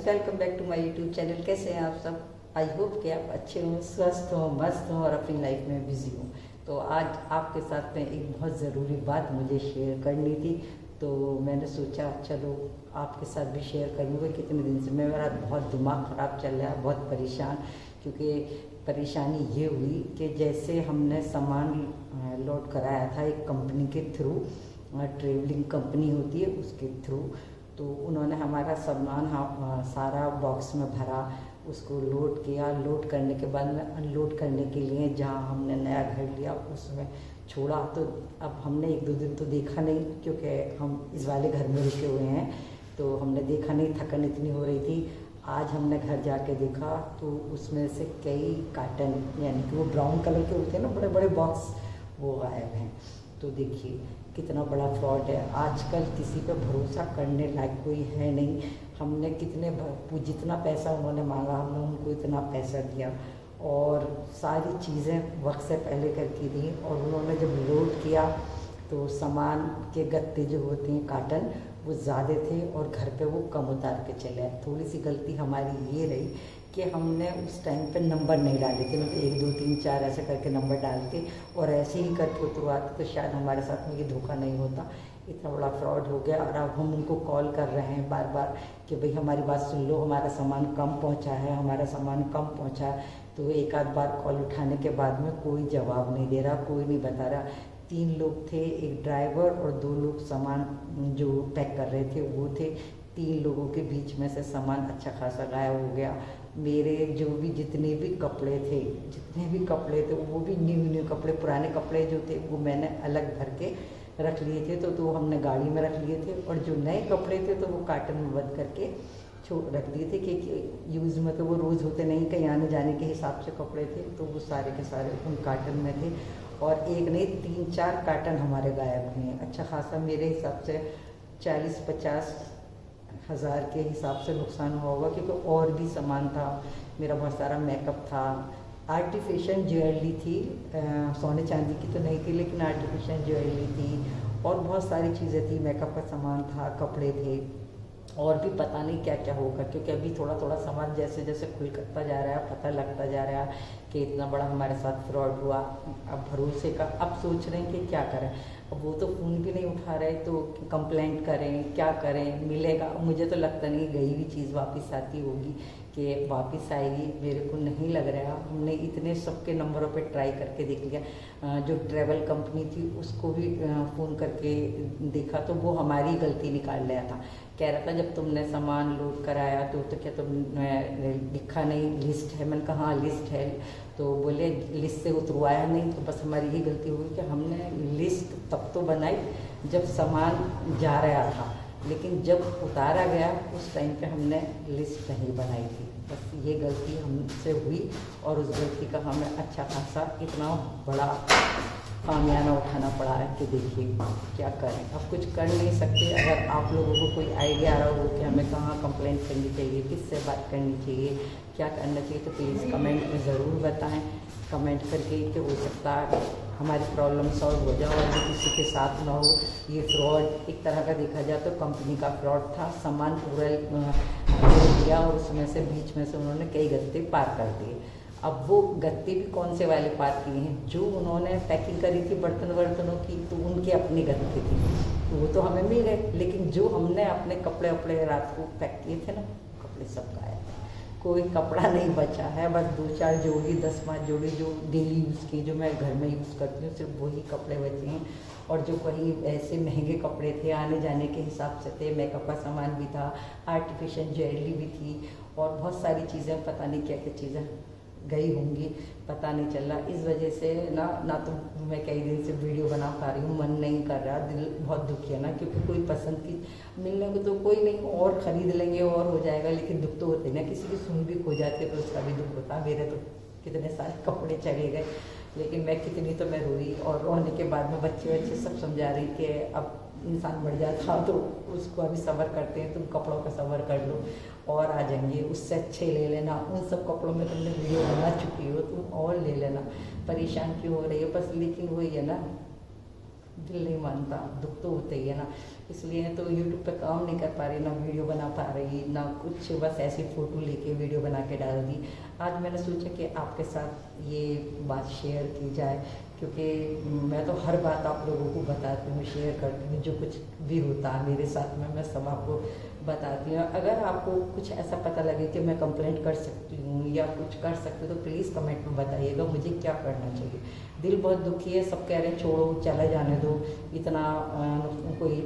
Welcome back to my YouTube channel. कैसे हैं आप सब? आई होप कि आप अच्छे हों, स्वस्थ हों, मस्त हों और अपनी लाइफ में बिजी हों। तो आज आपके साथ में एक बहुत ज़रूरी बात मुझे शेयर करनी थी, तो मैंने सोचा चलो आपके साथ भी शेयर करूँगा। कितने दिन से मेरा बहुत दिमाग ख़राब चल रहा है, बहुत परेशान। क्योंकि परेशानी ये हुई कि जैसे हमने सामान लोड कराया था एक कंपनी के थ्रू, ट्रेवलिंग कंपनी होती है उसके थ्रू, तो उन्होंने हमारा सामान सारा बॉक्स में भरा, उसको लोड किया। लोड करने के बाद में अनलोड करने के लिए जहाँ हमने नया घर लिया उसमें छोड़ा। तो अब हमने एक दो दिन तो देखा नहीं, क्योंकि हम इस वाले घर में रुके हुए हैं, तो हमने देखा नहीं, थकन इतनी हो रही थी। आज हमने घर जाके देखा तो उसमें से कई कार्टन, यानी कि वो ब्राउन कलर के होते हैं ना, बड़े बड़े बॉक्स, वो गायब हैं। तो देखिए कितना बड़ा फ्रॉड है। आजकल किसी पे भरोसा करने लायक कोई है नहीं। हमने जितना पैसा उन्होंने मांगा हमने उनको इतना पैसा दिया और सारी चीज़ें वक्त से पहले करके दी। और उन्होंने जब लोड किया तो सामान के गत्ते जो होते हैं कार्टन वो ज़्यादा थे और घर पे वो कम उतार के चले आए। थोड़ी सी गलती हमारी ये रही कि हमने उस टाइम पे नंबर नहीं डाले थे, मतलब 1 2 3 4 ऐसे करके नंबर डाल के और ऐसे ही करके उतरवाते तो शायद हमारे साथ में ये धोखा नहीं होता। इतना बड़ा फ्रॉड हो गया। और अब हम उनको कॉल कर रहे हैं बार बार कि भाई हमारी बात सुन लो, हमारा सामान कम पहुंचा है, हमारा सामान कम पहुंचा है। तो एक आध बार कॉल उठाने के बाद में कोई जवाब नहीं दे रहा, कोई नहीं बता रहा। 3 लोग थे, एक ड्राइवर और 2 लोग सामान जो पैक कर रहे थे वो थे। 3 लोगों के बीच में से सामान अच्छा खासा गायब हो गया। मेरे जितने भी कपड़े थे वो भी न्यू कपड़े, पुराने कपड़े जो थे वो मैंने अलग भर के रख लिए थे, तो हमने गाड़ी में रख लिए थे। और जो नए कपड़े थे तो वो कार्टन में बंद करके रख दिए थे कि यूज़ में तो वो रोज़ होते नहीं, कहीं आने जाने के हिसाब से कपड़े थे, तो वो सारे के सारे उन कार्टन में थे। और एक नहीं 3-4 कार्टन हमारे गायब हुए हैं। अच्छा खासा मेरे हिसाब से 40-50 हज़ार के हिसाब से नुकसान हुआ होगा, क्योंकि और भी सामान था। मेरा बहुत सारा मेकअप था, आर्टिफिशियल ज्वेलरी थी, सोने चांदी की तो नहीं थी लेकिन आर्टिफिशियल ज्वेलरी थी, और बहुत सारी चीज़ें थी। मेकअप का सामान था, कपड़े थे, और भी पता नहीं क्या क्या होगा। क्योंकि अभी थोड़ा थोड़ा सामान जैसे जैसे खुल करता जा रहा है, पता लगता जा रहा है कि इतना बड़ा हमारे साथ फ्रॉड हुआ। अब भरोसे का अब सोच रहे हैं कि क्या करें। अब वो तो फ़ोन भी नहीं उठा रहे, तो कंप्लेंट करें, क्या करें, मिलेगा? मुझे तो लगता नहीं गई हुई चीज़ वापस आती होगी, कि वापस आएगी, मेरे को नहीं लग रहा। हमने इतने सबके नंबरों पे ट्राई करके देख लिया। जो ट्रैवल कंपनी थी उसको भी फ़ोन करके देखा, तो वो हमारी गलती निकाल रहा था। कह रहा था जब तुमने सामान लोड कराया तो क्या तुमने लिखा नहीं, लिस्ट है? मैंने कहा हाँ लिस्ट है। तो बोले लिस्ट से उतरवाया नहीं। तो बस हमारी ये गलती हुई कि हमने लिस्ट तब तो बनाई जब सामान जा रहा था, लेकिन जब उतारा गया उस टाइम पे हमने लिस्ट नहीं बनाई थी। बस ये गलती हमसे हुई और उस गलती का हमें अच्छा खासा इतना बड़ा खामियाना उठाना पड़ा है कि देखिए क्या करें। अब कुछ कर नहीं सकते। अगर आप लोगों को कोई आइडिया आ रहा हो कि हमें कहाँ कंप्लेंट करनी चाहिए, किससे बात करनी चाहिए, क्या करना चाहिए, तो प्लीज़ कमेंट में ज़रूर बताएं। कमेंट करके कि हो सकता है हमारी प्रॉब्लम सॉल्व हो जाए और भी किसी के साथ ना हो। ये फ्रॉड एक तरह का देखा जाए तो कंपनी का फ्रॉड था। सामान पूरा दिया और उसमें से बीच में से उन्होंने कई गत्ते पार कर दिए। अब वो गत्ते भी कौन से वाले पार किए हैं? जो उन्होंने पैकिंग करी थी बर्तनों की, तो उनके अपने गत्ते थे, तो वो तो हमें मिल गए। लेकिन जो हमने अपने कपड़े वपड़े रात को पैक किए थे ना, कपड़े सब गायब। कोई कपड़ा नहीं बचा है, बस 2-4 जोड़ी 10-5 जोड़ी जो डेली यूज़ की, जो मैं घर में यूज़ करती हूँ, सिर्फ वही कपड़े बचे हैं। और जो कहीं ऐसे महंगे कपड़े थे, आने जाने के हिसाब से थे, मेकअप का सामान भी था, आर्टिफिशियल ज्वेलरी भी थी, और बहुत सारी चीज़ें, पता नहीं क्या क्या चीज़ें गई होंगी, पता नहीं चल रहा। इस वजह से ना तो मैं कई दिन से वीडियो बना पा रही हूँ, मन नहीं कर रहा, दिल बहुत दुखी है ना, क्योंकि कोई पसंद की मिलने को तो कोई नहीं, और ख़रीद लेंगे और हो जाएगा, लेकिन दुख तो होते ना, किसी की सुन भी खो जाती है तो उसका भी दुख होता। मेरे तो कितने सारे कपड़े चले गए, लेकिन मैं कितनी तो मैं रोई, और रोने के बाद में बच्चे सब समझा रही कि अब इंसान बढ़ जाता तो उसको अभी सब्र करते हैं, तुम कपड़ों का सब्र कर लो और आ जाएंगे, उससे अच्छे ले लेना। उन सब कपड़ों में तुमने वीडियो बना चुकी हो, तुम और ले लेना, परेशान क्यों हो रही हो? बस लेकिन वही है ना, दिल नहीं मानता, दुख तो होता ही है ना। इसलिए तो यूट्यूब पे काम नहीं कर पा रही, ना वीडियो बना पा रही ना कुछ, बस ऐसी फ़ोटो लेके वीडियो बना के डाल दी। आज मैंने सोचा कि आपके साथ ये बात शेयर की जाए, क्योंकि मैं तो हर बात आप लोगों को बताती हूँ, शेयर करती हूँ, जो कुछ भी होता है मेरे साथ में मैं सब आपको बताती हूँ। अगर आपको कुछ ऐसा पता लगे कि मैं कंप्लेंट कर सकती हूँ या कुछ कर सकती हूँ तो प्लीज़ कमेंट में बताइएगा मुझे क्या करना चाहिए। दिल बहुत दुखी है, सब कह रहे हैं छोड़ो, चला जाने दो, इतना कोई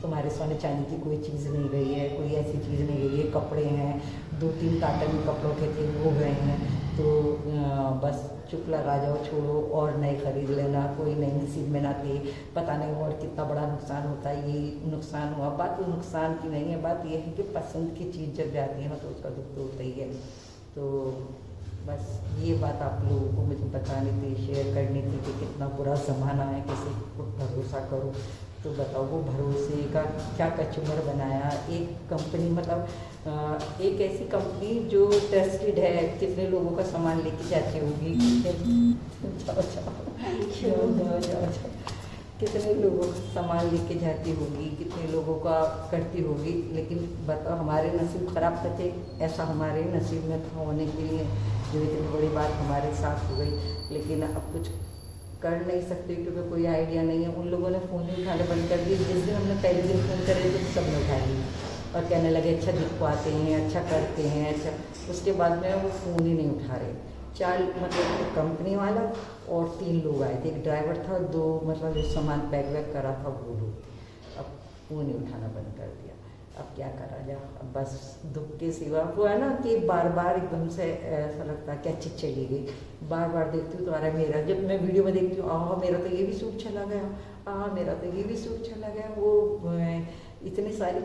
तुम्हारे सोने चांदी की कोई चीज़ नहीं गई है, कोई ऐसी चीज़ नहीं गई है, कपड़े हैं 2-3 कार्टन कपड़ों के थे वो गए हैं, तो बस चुप लगा जाओ, छोड़ो और नए खरीद लेना, कोई नई नसीब में ना थे, पता नहीं और कितना बड़ा नुकसान होता है, ये नुकसान हुआ। बात तो नुकसान की नहीं है, बात यह है कि पसंद की चीज़ जब जाती है ना तो उसका दुख तो होता ही है। तो बस ये बात आप लोगों को मुझे बतानी थी, शेयर करनी थी कि कितना बुरा ज़माना है, किसी को भरोसा करो तो बताओ वो भरोसे का क्या कचूमर बनाया। एक कंपनी मतलब एक ऐसी कंपनी जो ट्रस्टेड है, कितने लोगों का सामान लेके जाती होगी, कितने लोगों का सामान लेके जाती होगी, कितने लोगों का करती होगी, लेकिन बताओ हमारे नसीब ख़राब तो थे, ऐसा हमारे नसीब में था होने के लिए जो इतनी बड़ी बात हमारे साथ हो गई। लेकिन अब कुछ कर नहीं सकते क्योंकि कोई आइडिया नहीं है। उन लोगों ने फ़ोन ही उठाने बंद कर दिए। जिस दिन हमने पहले दिन फ़ोन करे तो सब ने उठा लिया और कहने लगे अच्छा दिखवाते हैं, अच्छा करते हैं, अच्छा। उसके बाद में वो फ़ोन ही नहीं उठा रहे। 4 मतलब कंपनी वाला और 3 लोग आए थे, एक ड्राइवर था, 2 मतलब जो सामान पैक वैक करा था वो लोग। अब फ़ोन ही उठाना बंद कर दिया। अब क्या करा जाए, अब बस दुख के सिवा वो है ना कि बार बार एकदम से ऐसा लगता है क्या चीज़ चली गई। बार बार देखती हूँ तो आ रहा है मेरा, जब मैं वीडियो में देखती हूँ मेरा तो ये भी सूट चला गया, मेरा तो ये भी सूट चला गया। वो इतनी सारी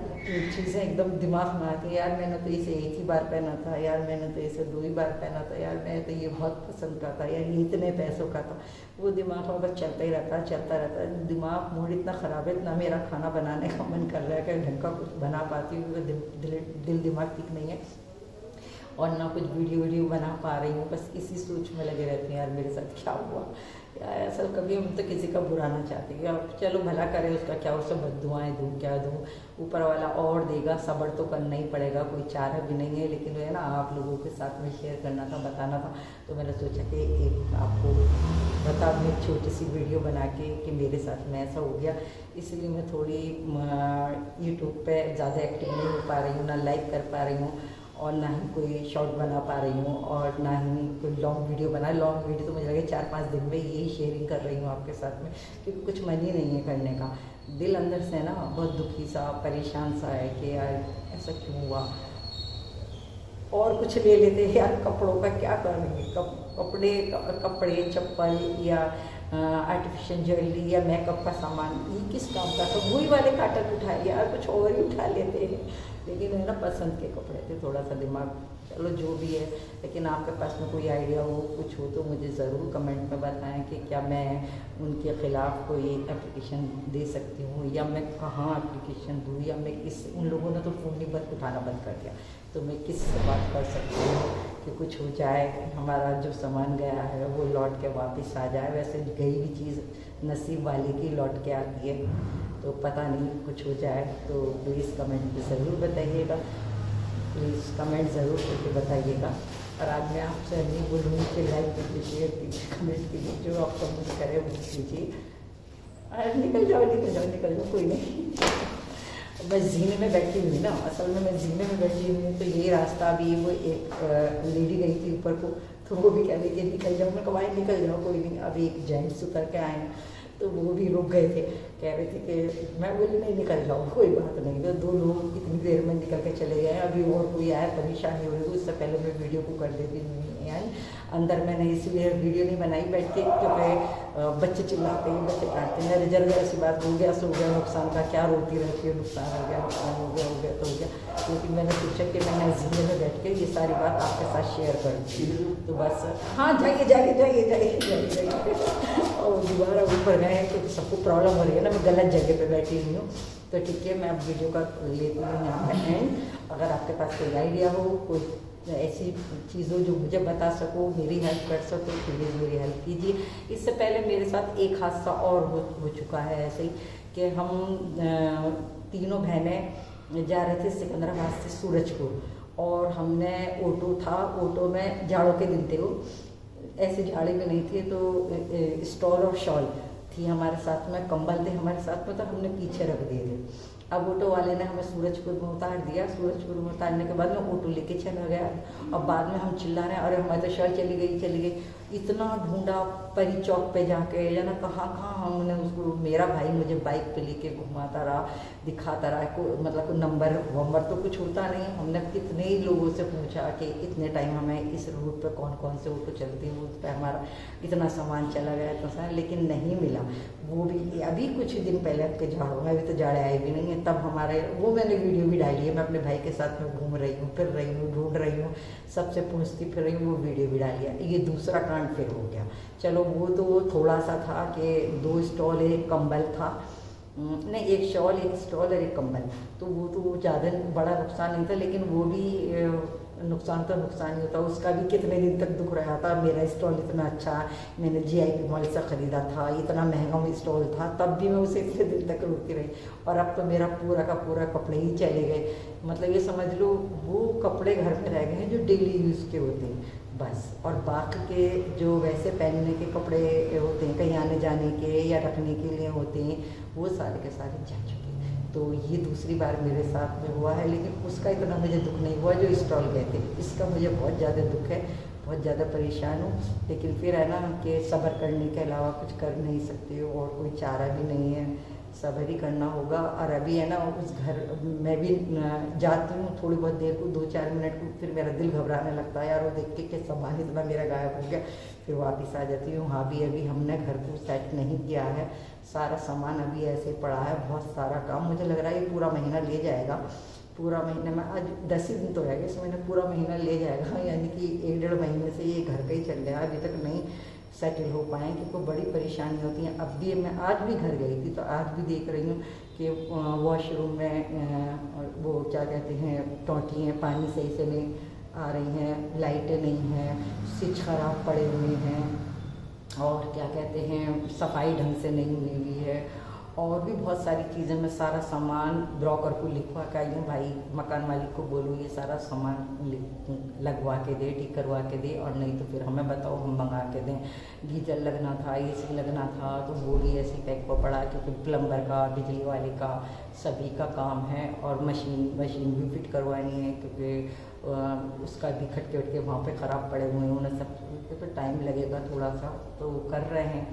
चीज़ें एकदम दिमाग में आती है, यार मैंने तो इसे 1 ही बार पहना था, यार मैंने तो इसे 2 ही बार पहना था, यार मैंने तो ये बहुत पसंद का था, यार ये इतने पैसों का था। वो दिमाग में बस चलता ही रहता है, चलता रहता है। दिमाग मूड इतना ख़राब है, इतना मेरा खाना बनाने का मन कर रहा है कि ढंग का कुछ बना पाती हूँ क्योंकि दिल दिमाग ठीक नहीं है और ना कुछ वीडियो बना पा रही हूँ। बस इसी सोच में लगे रहते हैं यार मेरे साथ क्या हुआ यार। असल कभी हम तो किसी का बुरा ना चाहते कि अब चलो भला करे उसका, क्या उससे बद्दुआएं दूँ क्या दूँ, ऊपर वाला और देगा, सब्र तो करना ही पड़ेगा, कोई चारा भी नहीं है। लेकिन वो है ना आप लोगों के साथ में शेयर करना था, बताना था, तो मैंने सोचा कि एक आपको बता दूँ एक छोटी सी वीडियो बना के कि मेरे साथ में ऐसा हो गया। इसलिए मैं थोड़ी यूट्यूब पे ज़्यादा एक्टिव नहीं हो पा रही हूँ, ना लाइक कर पा रही हूँ और ना ही कोई शॉर्ट बना पा रही हूँ और ना ही कोई लॉन्ग वीडियो बना। लॉन्ग वीडियो तो मुझे लगे 4-5 दिन में यही शेयरिंग कर रही हूँ आपके साथ में, क्योंकि कुछ मन ही नहीं है करने का। दिल अंदर से ना बहुत दुखी सा परेशान सा है कि यार ऐसा क्यों हुआ। और कुछ ले लेते हैं यार, कपड़ों का क्या करेंगे, कपड़े चप्पल या आर्टिफिशियल ज्वेलरी या मेकअप का सामान, ये किस काम का था। वही वाले काटन उठा लिया यार, कुछ और ही उठा लेते हैं। लेकिन है ना पसंद के कपड़े थे, थोड़ा सा दिमाग, चलो जो भी है। लेकिन आपके पास में कोई आइडिया हो, कुछ हो तो मुझे ज़रूर कमेंट में बताएं कि क्या मैं उनके ख़िलाफ़ कोई एप्लीकेशन दे सकती हूँ या मैं कहाँ एप्लीकेशन दूँ, या मैं किस, उन लोगों ने तो फ़ोन ही उठाना बंद कर दिया, तो मैं किस से बात कर सकती हूँ कि कुछ हो जाए, हमारा जो सामान गया है वो लौट के वापस आ जाए। वैसे गई भी चीज़ नसीब वाले की लौट के आती है, तो पता नहीं कुछ हो जाए। तो प्लीज़ कमेंट में ज़रूर बताइएगा, प्लीज़ कमेंट ज़रूर करके बताइएगा। और आज मैं आपसे नहीं बोलूँगी कि लाइक कीजिए, शेयर कीजिए, कमेंट कीजिए, जो आप कमेंट करें वो कीजिए। अरे निकल जाओ, कोई नहीं। मैं जीने में बैठी हुई ना, असल में मैं जीने में बैठी हुई हूँ, तो ये रास्ता भी वो एक लेडी गई थी ऊपर को, तो वो भी कह रही थी निकल जाओ। मैं कहा निकल जाओ कोई नहीं। अभी एक जेंट्स उतर के आए हैं तो वो भी रुक गए थे, कह रहे थे कि मैं बोली नहीं निकल जाओ कोई बात नहीं। तो 2 लोग इतनी देर में निकल के चले गए। अभी और कोई आया परेशानी हो रही थी, उससे पहले मैं वीडियो को कर देती हूँ। यानी अंदर मैंने इसलिए वीडियो नहीं बनाई बैठ के क्योंकि बच्चे चिल्लाते हैं, बच्चे काटते हैं। रिजर्व ऐसी बात हो गया सो हो गया, नुकसान का क्या रोती रहती है, नुकसान हो गया तो हो गया। लेकिन मैंने सोचा कि मैं जीने में बैठ के ये सारी बात आपके साथ शेयर करूँगी। तो बस हाँ जाइए और दोबारा ऊपर गए क्योंकि सबको प्रॉब्लम हो रही है ना, मैं गलत जगह पे बैठी हुई हूँ। तो ठीक है, मैं अब वीडियो का लेती हूँ यहाँ पे एंड। अगर आपके पास कोई आइडिया हो, कोई ऐसी चीज़ों जो मुझे बता सको, मेरी हेल्प कर सको, प्लीज़ मेरी हेल्प कीजिए। इससे पहले मेरे साथ एक हादसा और हो चुका है ऐसे ही, कि हम तीनों बहनें जा रहे थे सिकंदराबाद से सूरजपुर, और हमने ऑटो था, ऑटो में जाड़ों के दिन थे वो, ऐसे झाड़े भी नहीं थे, तो स्टॉल और शॉल थी हमारे साथ में, कंबल थे हमारे साथ में, तो हमने पीछे रख दिए थे। अब ऑटो वाले ने हमें सूरजपुर में उतार दिया। सूरजपुर में उतारने के बाद में ऑटो लेके चला गया। अब बाद में हम चिल्ला रहे हैं, अरे हमारी तो शॉल चली गई। इतना ढूंढा परी चौक पे जाके, या ना कहाँ हमने उसको, मेरा भाई मुझे बाइक पे लेके घुमाता रहा, दिखाता रहा, मतलब कोई नंबर वंबर तो कुछ होता नहीं। हमने कितने ही लोगों से पूछा कि इतने टाइम हमें इस रूट पे कौन कौन से ऑटो चलती है, उस पर हमारा इतना सामान चला गया तो सर, लेकिन नहीं मिला। वो भी अभी कुछ दिन पहले आपके झाड़ों में, अभी तो जाड़े आए भी नहीं है, तब हमारे वो मैंने वीडियो भी डाली है, मैं अपने भाई के साथ में घूम रही हूँ, फिर रही हूँ, ढूंढ रही हूँ, सबसे पूछती फिर रही हूँ, वो वीडियो भी डाली है। ये दूसरा कांड फिर हो गया। चलो वो तो थोड़ा सा था कि 2 स्टॉल एक कंबल था, नहीं 1 शॉल 1 स्टॉल और 1 कंबल, तो वो तो ज़्यादा बड़ा नुकसान नहीं था, लेकिन वो भी नुकसान तो नुकसान ही होता। उसका भी कितने दिन तक दुख रहा था, मेरा स्टॉल इतना अच्छा, मैंने GIP मॉल से ख़रीदा था, इतना महंगा वो स्टॉल था, तब भी मैं उसे इतने दिन तक रोकती रही, और अब तो मेरा पूरा का पूरा कपड़े ही चले गए। मतलब ये समझ लो वो कपड़े घर में रह गए हैं जो डेली यूज़ के होते हैं बस, और बाकी के जो वैसे पहनने के कपड़े होते हैं, कहीं आने जाने के या रखने के लिए होते हैं, वो सारे के सारे जा चुके। तो ये दूसरी बार मेरे साथ में हुआ है, लेकिन उसका इतना मुझे दुख नहीं हुआ जो स्टॉल गए थे, इसका मुझे बहुत ज़्यादा दुख है, बहुत ज़्यादा परेशान हूँ। लेकिन फिर है ना कि सब्र करने के अलावा कुछ कर नहीं सकते हो, और कोई चारा भी नहीं है, सब्र ही करना होगा। और अभी है ना उस घर मैं भी जाती हूँ थोड़ी बहुत देर को, 2-4 मिनट को, फिर मेरा दिल घबराने लगता है यार, वो देख के सामान इतना मेरा गायब हो गया, फिर वापस आ जाती हूँ। हाँ भी अभी हमने घर को सेट नहीं किया है, सारा सामान अभी ऐसे पड़ा है, बहुत सारा काम, मुझे लग रहा है ये पूरा महीना ले जाएगा। पूरा महीने में आज 10 ही दिन तो है, इस महीने पूरा महीना ले जाएगा, यानी कि 1-1.5 महीने से ये घर का ही चल रहा है, अभी तक नहीं सेटल हो पाए, क्योंकि बड़ी परेशानी होती है। अब भी मैं आज भी घर गई थी, तो आज भी देख रही हूँ कि वॉशरूम में वो क्या कहते हैं, टोंटी हैं, पानी सही से नहीं आ रही हैं, लाइटें नहीं हैं, स्विच खराब पड़े हुए हैं, और क्या कहते हैं सफाई ढंग से नहीं हुई हुई है, और भी बहुत सारी चीज़ें। मैं सारा सामान ब्रोकर को लिखवा के आई हूँ, भाई मकान मालिक को बोलूँ ये सारा सामान लगवा के दे, ठीक करवा के दे, और नहीं तो फिर हमें बताओ हम मंगा के दें। गीजर लगना था, AC लगना था, तो वो भी ऐसे पैक पर पड़ा, क्योंकि प्लम्बर का, बिजली वाले का, सभी का काम है, और मशीन भी फिट करवानी है, क्योंकि उसका भी खटके वटके वहाँ पे ख़राब पड़े हुए हैं, उन्हें सब तो टाइम लगेगा थोड़ा सा, तो कर रहे हैं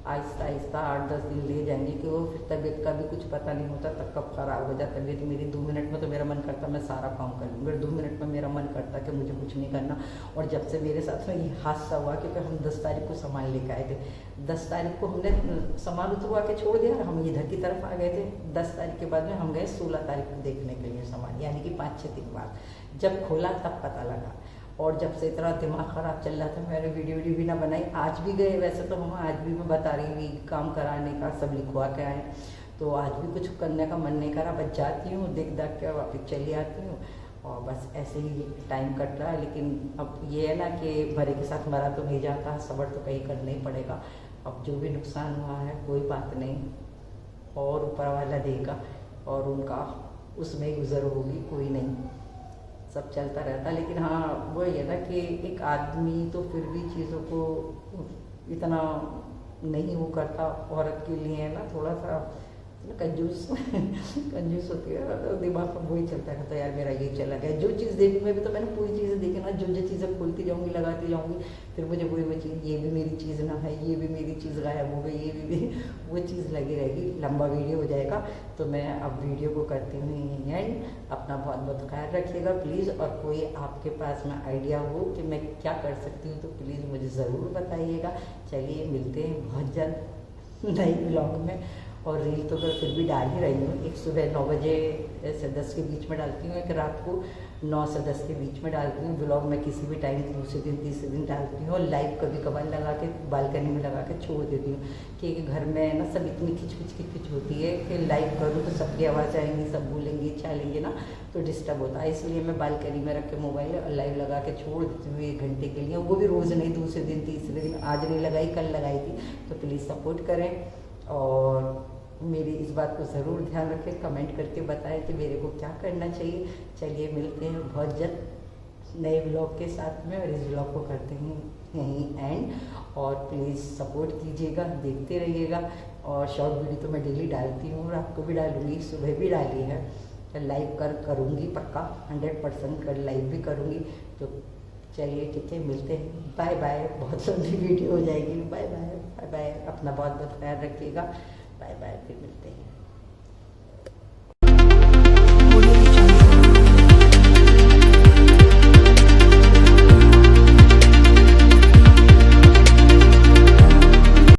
आहिस्ता आहिस्ता, 8-10 दिन ले जाएंगे, कि वो फिर तबीयत का भी कुछ पता नहीं होता, तब कब ख़राब हो जाता तबीयत मेरी। 2 मिनट में तो मेरा मन करता मैं सारा काम कर लूँ, फिर 2 मिनट में मेरा मन करता कि मुझे कुछ नहीं करना। और जब से मेरे साथ में ये हादसा हुआ, क्योंकि हम 10 तारीख को सामान लेकर आए थे, 10 तारीख को हमने सामान उतरवा के छोड़ दिया, हम इधर की तरफ आ गए थे। 10 तारीख के बाद में हम गए 16 तारीख को देखने के लिए सामान, यानी कि 5-6 दिन बाद जब खोला तब पता लगा। और जब से इतना दिमाग ख़राब चल रहा था, मैंने वीडियो भी ना बनाई। आज भी गए, वैसे तो हम आज भी मैं बता रही हूँ काम कराने का, सब लिखवा के आए, तो आज भी कुछ करने का मन नहीं करा, बस जाती हूँ, देख के वापस चली आती हूँ, और बस ऐसे ही टाइम कट रहा है। लेकिन अब ये है ना कि भरे के साथ मरा तो नहीं जाता, सब्र तो कहीं करना ही पड़ेगा। अब जो भी नुकसान हुआ है कोई बात नहीं, और ऊपर वाला देगा, और उनका उसमें ही गुजर होगी, कोई नहीं, सब चलता रहता। लेकिन हाँ वो ये ना कि एक आदमी तो फिर भी चीज़ों को इतना नहीं वो करता, औरत के लिए है ना थोड़ा सा कंजूस कंजूस होती है, तो दिमाग में वही चलता रहता है यार मेरा ये चला गया। जो चीज़ देखी मैं भी, तो मैंने पूरी चीज़ें देखी ना, जो चीज़ें खोलती जाऊँगी, लगाती जाऊँगी, फिर मुझे वही चीज़, ये भी मेरी चीज़ ना है, ये भी मेरी चीज़ गायब हो गई, ये भी वो चीज़ लगी रहेगी। लंबा वीडियो हो जाएगा, तो मैं अब वीडियो को करती हूँ एंड। अपना बहुत बहुत ख्याल रखिएगा प्लीज़, और कोई आपके पास में आइडिया हो कि मैं क्या कर सकती हूँ तो प्लीज़ मुझे ज़रूर बताइएगा। चलिए मिलते हैं बहुत जल्द नए ब्लॉग में। और रील तो मैं फिर भी डाल ही रही हूँ, एक सुबह 9 बजे से 10 के बीच में डालती हूँ, एक रात को 9 से 10 के बीच में डालती हूँ। ब्लॉग मैं किसी भी टाइम दूसरे दिन तीसरे दिन डालती हूँ, और लाइव कभी कभार लगा के बालकनी में लगा के छोड़ देती हूँ, क्योंकि घर में ना सब इतनी खिच होती है कि लाइव करूँ तो सबकी आवाज़ आएंगी, सब बोलेंगे चालेंगे ना, तो डिस्टर्ब होता है। इसलिए मैं बालकनी में रख के मोबाइल लाइव लगा के छोड़ देती हूँ 1 घंटे के लिए, वो भी रोज़ नहीं, दूसरे दिन तीसरे दिन। आज नहीं लगाई, कल लगाई थी। तो प्लीज़ सपोर्ट करें और मेरी इस बात को ज़रूर ध्यान रखें, कमेंट करके बताएं कि मेरे को क्या करना चाहिए। चलिए मिलते हैं बहुत जल्द नए ब्लॉग के साथ में, और इस ब्लॉग को करते हैं यहीं एंड। और प्लीज़ सपोर्ट कीजिएगा, देखते रहिएगा। और शॉर्ट वीडियो तो मैं डेली डालती हूँ, और आपको भी डालूँगी, सुबह भी डाली है। लाइव करूँगी पक्का, 100% कर लाइव भी करूँगी। तो चलिए ठीक है, मिलते हैं, बाय बाय। बहुत लंबी वीडियो हो जाएगी, बाय बाय बाय बाय। अपना बहुत बहुत ख्याल रखिएगा, बाय बाय, फिर मिलते हैं।